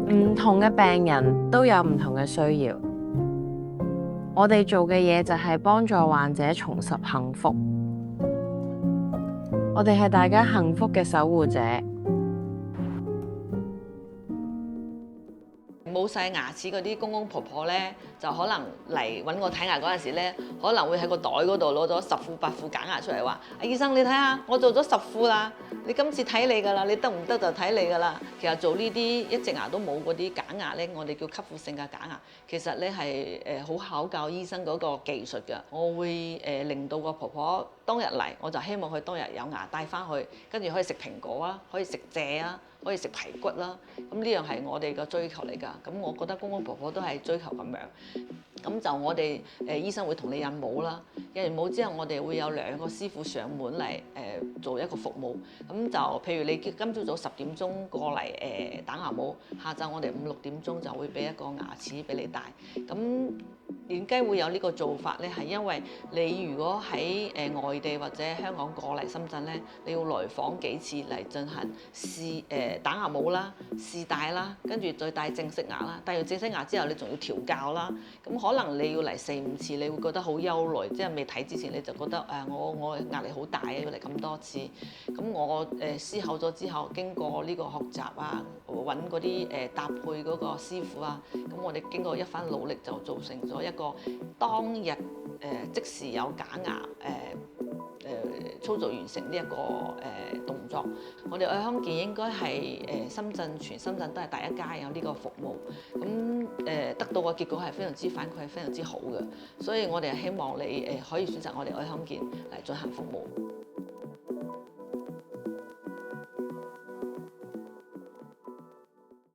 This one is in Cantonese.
唔同嘅病人都有唔同嘅需要，我哋做嘅嘢就係幫助患者重拾幸福。我哋係大家幸福嘅守護者。冇晒牙齒嗰啲公公婆婆咧，就可能嚟揾我睇牙嗰陣時咧，可能會喺個袋嗰度攞咗10副8副假牙出嚟話：阿醫生你睇下，我做咗10副啦，你今次睇你㗎啦，你得唔得就睇你㗎啦。其實做呢啲一隻牙都冇嗰啲假牙咧，我哋叫吸附性嘅假牙，其實咧係好考教醫生嗰個技術㗎。我會令到個婆婆當日嚟，我就希望佢當日有牙帶翻去，跟住可以食蘋果啊，可以食蔗啊。可以食排骨啦，咁呢樣係我哋嘅追求嚟㗎。咁我覺得公公婆婆都係追求咁樣。咁就我哋醫生會同你印模啦，印完模之後，我哋會有2個師傅上門嚟做一個服務。咁就譬如你今朝早10點鐘過嚟打牙模，下晝我哋5、6點鐘就會俾一個牙齒俾你戴。咁點解會有呢個做法咧？係因為你如果喺外地或者香港過嚟深圳咧，你要來訪幾次嚟進行試打牙模啦、試戴啦，跟住再戴正式牙啦。戴完正式牙之後，你仲要調教啦。咁可能你要嚟4、5次，你會覺得好憂慮，即係未睇之前你就覺得我壓力好大啊，要嚟咁多次。咁我思考咗之後，經過呢個學習啊，揾嗰啲搭配嗰個師傅啊，咁我哋經過一番努力就造成咗一個當日即時有假牙操作完成呢一個動作。我哋愛康健應該係全深圳都係第一家有呢個服務。咁得到嘅結果係非常之反饋係非常之好嘅，所以我哋希望你可以選擇我哋愛康健嚟進行服務。